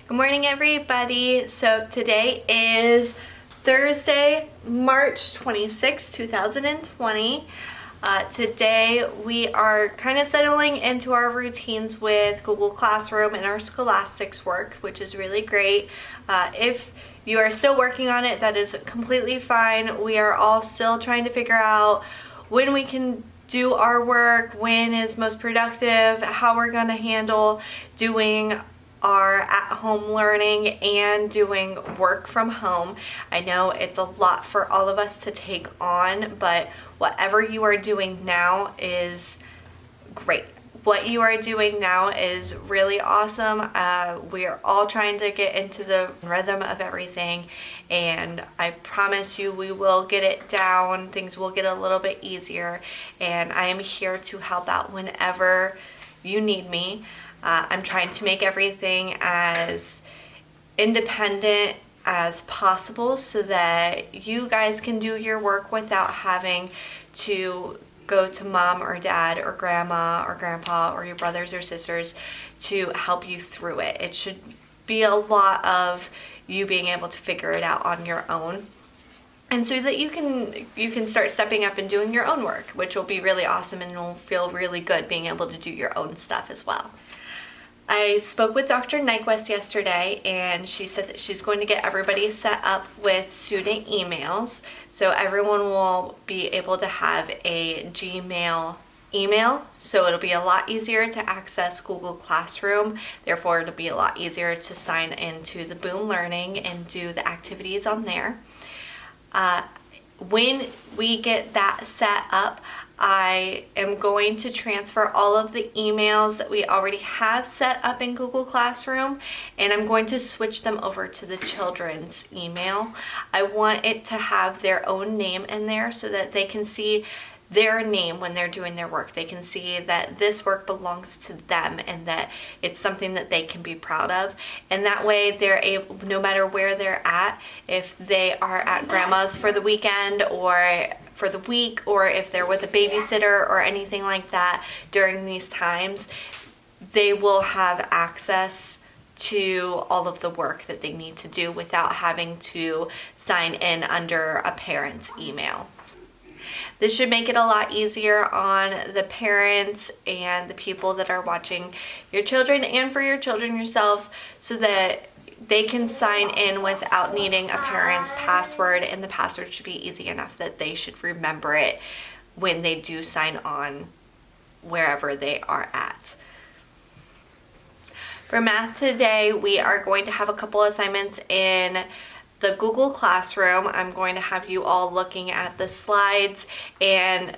Good morning, everybody. So today is Thursday, March 26, 2020. Today we are kind of settling into our routines with Google Classroom and our Scholastics work, which is really great. If you are still working on it, that is completely fine. We are all still trying to figure out when we can do our work, when is most productive, how we're going to handle doing our at-home learning and doing work from home. I know it's a lot for all of us to take on, but whatever you are doing now is great. What you are doing now is really awesome. We are all trying to get into the rhythm of everything, and I promise you we will get it down. Things will get a little bit easier, and I am here to help out whenever you need me. I'm trying to make everything as independent as possible so that you guys can do your work without having to go to mom or dad or grandma or grandpa or your brothers or sisters to help you through it. It should be a lot of you being able to figure it out on your own, and so that you can start stepping up and doing your own work, which will be really awesome, and you'll feel really good being able to do your own stuff as well. I spoke with Dr. Nyquist yesterday, and she said that she's going to get everybody set up with student emails, so everyone will be able to have a Gmail email, so it'll be a lot easier to access Google Classroom. Therefore, it'll be a lot easier to sign into the Boom Learning and do the activities on there. When we get that set up, I am going to transfer all of the emails that we already have set up in Google Classroom, and I'm going to switch them over to the children's email. I want it to have their own name in there so that they can see their name when they're doing their work. They can see that this work belongs to them and that it's something that they can be proud of. And that way they're able, no matter where they're at, if they are at grandma's for the weekend or for the week, or if they're with a babysitter or anything like that during these times, they will have access to all of the work that they need to do without having to sign in under a parent's email. This should make it a lot easier on the parents and the people that are watching your children, and for your children yourselves, so that they can sign in without needing a parent's password, and the password should be easy enough that they should remember it when they do sign on wherever they are at. For math today, we are going to have a couple assignments in the Google Classroom. I'm going to have you all looking at the slides, and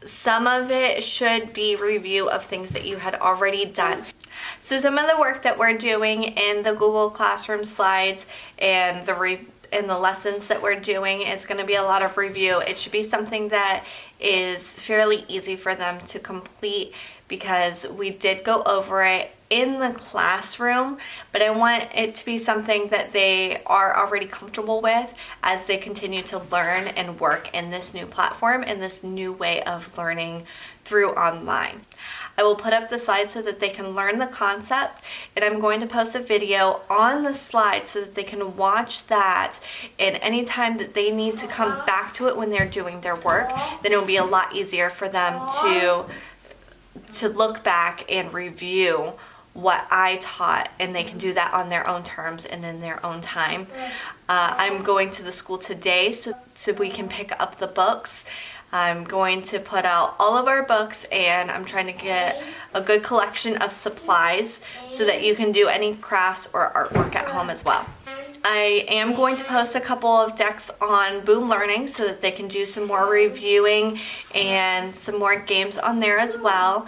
some of it should be review of things that you had already done. So some of the work that we're doing in the Google Classroom slides and the lessons that we're doing is going to be a lot of review. It should be something that is fairly easy for them to complete because we did go over it in the classroom, but I want it to be something that they are already comfortable with as they continue to learn and work in this new platform and this new way of learning through online. I will put up the slides so that they can learn the concept, and I'm going to post a video on the slides so that they can watch that, and anytime that they need to come back to it when they're doing their work, then it will be a lot easier for them to look back and review what I taught, and they can do that on their own terms and in their own time. I'm going to the school today so we can pick up the books. I'm going to put out all of our books, and I'm trying to get a good collection of supplies so that you can do any crafts or artwork at home as well. I am going to post a couple of decks on Boom Learning so that they can do some more reviewing and some more games on there as well.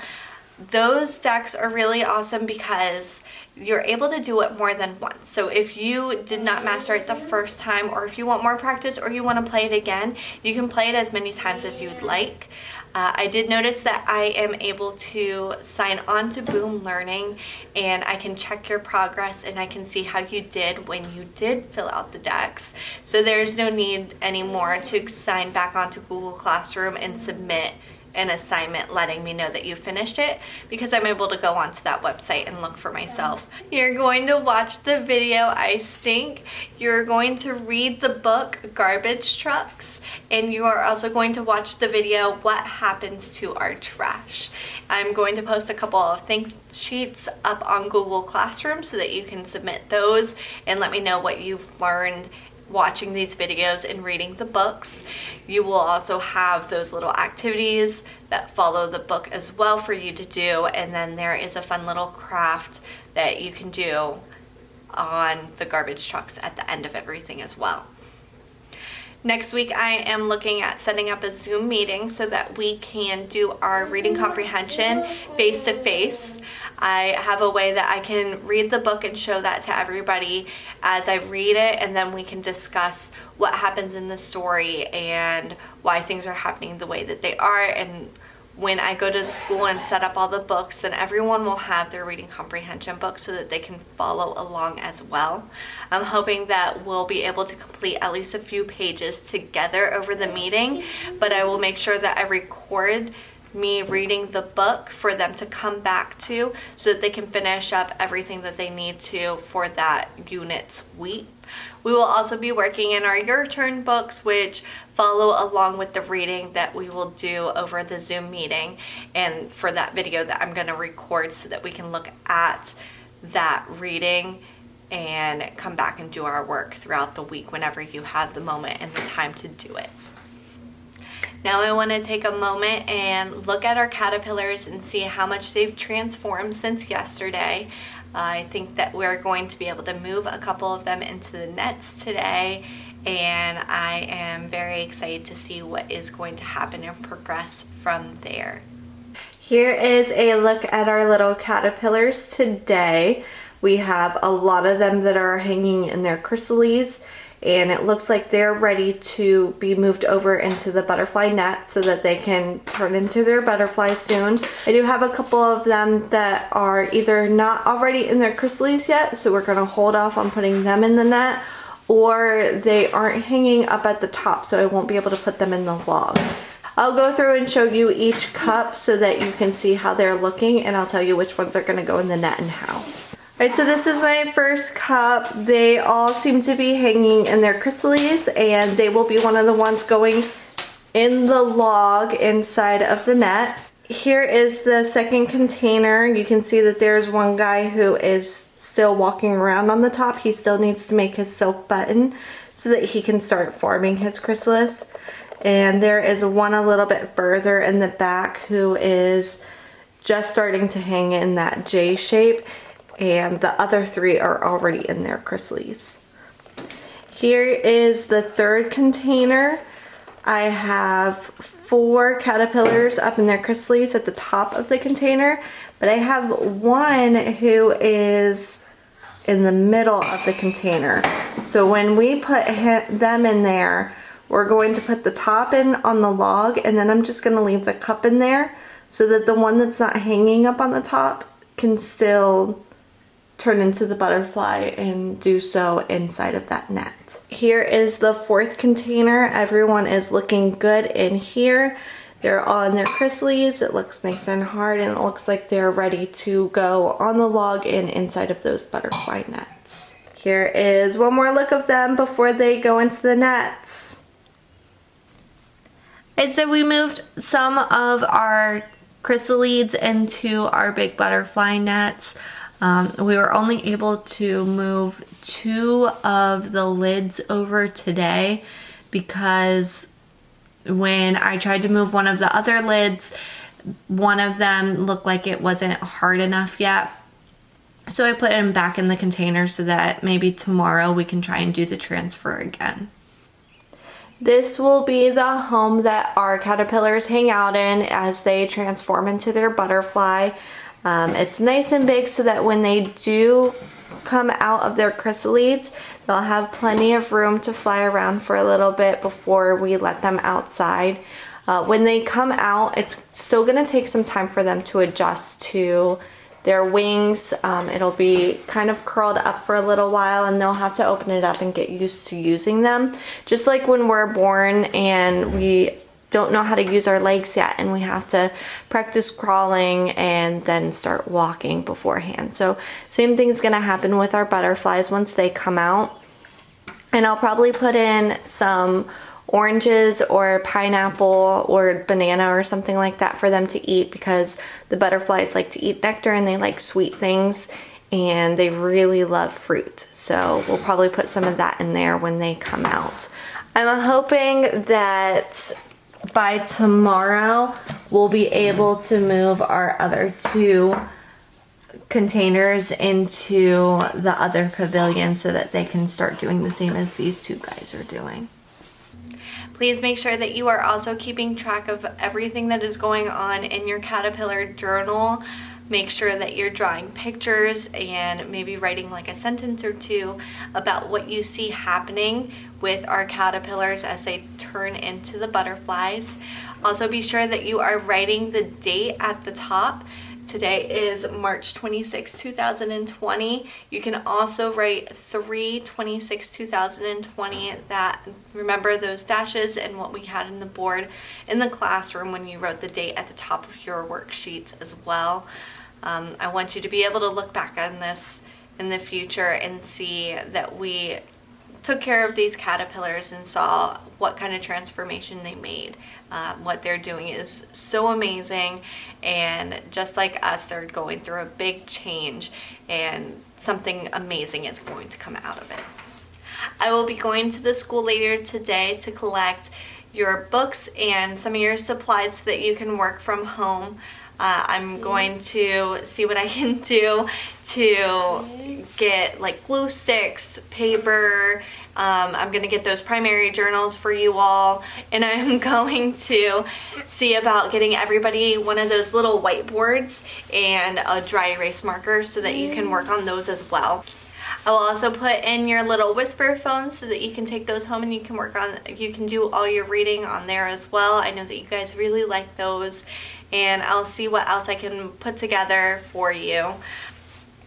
Those decks are really awesome because you're able to do it more than once. So if you did not master it the first time, or if you want more practice or you want to play it again, you can play it as many times as you'd like. I did notice that I am able to sign on to Boom Learning, and I can check your progress and I can see how you did when you did fill out the decks. So there's no need anymore to sign back onto Google Classroom and submit an assignment letting me know that you finished it, because I'm able to go onto that website and look for myself. You're going to watch the video I Stink. You're going to read the book Garbage Trucks, and you are also going to watch the video What Happens to Our Trash. I'm going to post a couple of think sheets up on Google Classroom so that you can submit those and let me know what you've learned watching these videos and reading the books. You will also have those little activities that follow the book as well for you to do, and then there is a fun little craft that you can do on the garbage trucks at the end of everything as well. Next week I am looking at setting up a Zoom meeting so that we can do our reading comprehension face to face. I have a way that I can read the book and show that to everybody as I read it, and then we can discuss what happens in the story and why things are happening the way that they are. And when I go to the school and set up all the books, then everyone will have their reading comprehension book so that they can follow along as well. I'm hoping that we'll be able to complete at least a few pages together over the meeting, but I will make sure that I record me reading the book for them to come back to so that they can finish up everything that they need to for that unit's week. We will also be working in our Your Turn books, which follow along with the reading that we will do over the Zoom meeting, and for that video that I'm going to record so that we can look at that reading and come back and do our work throughout the week whenever you have the moment and the time to do it. Now I want to take a moment and look at our caterpillars and see how much they've transformed since yesterday. I think that we're going to be able to move a couple of them into the nets today, and I am very excited to see what is going to happen and progress from there. Here is a look at our little caterpillars today. We have a lot of them that are hanging in their chrysalises, and it looks like they're ready to be moved over into the butterfly net so that they can turn into their butterflies soon. I do have a couple of them that are either not already in their chrysalises yet, so we're going to hold off on putting them in the net, or they aren't hanging up at the top, so I won't be able to put them in the log. I'll go through and show you each cup so that you can see how they're looking, and I'll tell you which ones are going to go in the net and how. Alright, so this is my first cup. They all seem to be hanging in their chrysalises, and they will be one of the ones going in the log inside of the net. Here is the second container. You can see that there's one guy who is still walking around on the top. He still needs to make his silk button so that he can start forming his chrysalis. And there is one a little bit further in the back who is just starting to hang in that J shape. And the other three are already in their chrysalises. Here is the third container. I have 4 caterpillars up in their chrysalises at the top of the container, but I have one who is in the middle of the container. So when we put them in there, we're going to put the top in on the log, and then I'm just going to leave the cup in there so that the one that's not hanging up on the top can still turn into the butterfly and do so inside of that net. Here is the fourth container. Everyone is looking good in here. They're all in their chrysalises. It looks nice and hard, and it looks like they're ready to go on the log and inside of those butterfly nets. Here is one more look of them before they go into the nets. Alright, so we moved some of our chrysalides into our big butterfly nets. We were only able to move 2 of the lids over today because when I tried to move one of the other lids, one of them looked like it wasn't hard enough yet. So I put him back in the container so that maybe tomorrow we can try and do the transfer again. This will be the home that our caterpillars hang out in as they transform into their butterfly. It's nice and big so that when they do come out of their chrysalides, they'll have plenty of room to fly around for a little bit before we let them outside. When they come out, it's still going to take some time for them to adjust to their wings. It'll be kind of curled up for a little while, and they'll have to open it up and get used to using them. Just like when we're born and we don't know how to use our legs yet, and we have to practice crawling and then start walking beforehand. So same thing's gonna happen with our butterflies once they come out. And I'll probably put in some oranges or pineapple or banana or something like that for them to eat, because the butterflies like to eat nectar and they like sweet things and they really love fruit. So we'll probably put some of that in there when they come out. I'm hoping that by tomorrow we'll be able to move our other 2 containers into the other pavilion so that they can start doing the same as these 2 guys are doing. Please make sure that you are also keeping track of everything that is going on in your caterpillar journal. Make sure that you're drawing pictures and maybe writing like a sentence or 2 about what you see happening with our caterpillars as they turn into the butterflies. Also be sure that you are writing the date at the top. Today is March 26, 2020. You can also write 3/26/2020. That, remember those dashes and what we had in the board in the classroom when you wrote the date at the top of your worksheets as well. I want you to be able to look back on this in the future and see that we took care of these caterpillars and saw what kind of transformation they made. What they're doing is so amazing, and just like us, they're going through a big change, and something amazing is going to come out of it. I will be going to the school later today to collect your books and some of your supplies so that you can work from home. I'm going to see what I can do to get like glue sticks, paper. I'm going to get those primary journals for you all, and I'm going to see about getting everybody one of those little whiteboards and a dry erase marker so that you can work on those as well. I will also put in your little whisper phones so that you can take those home and you can you can do all your reading on there as well. I know that you guys really like those, and I'll see what else I can put together for you.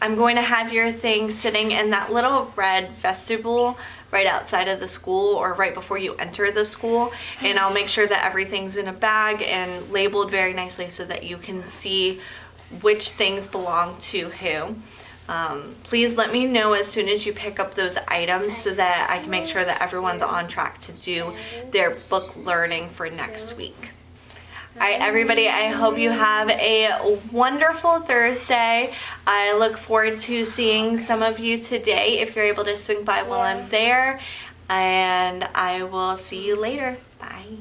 I'm going to have your things sitting in that little red vestibule right outside of the school, or right before you enter the school, and I'll make sure that everything's in a bag and labeled very nicely so that you can see which things belong to who. Please let me know as soon as you pick up those items so that I can make sure that everyone's on track to do their book learning for next week. Alright everybody, I hope you have a wonderful Thursday. I look forward to seeing some of you today if you're able to swing by while I'm there, and I will see you later. Bye.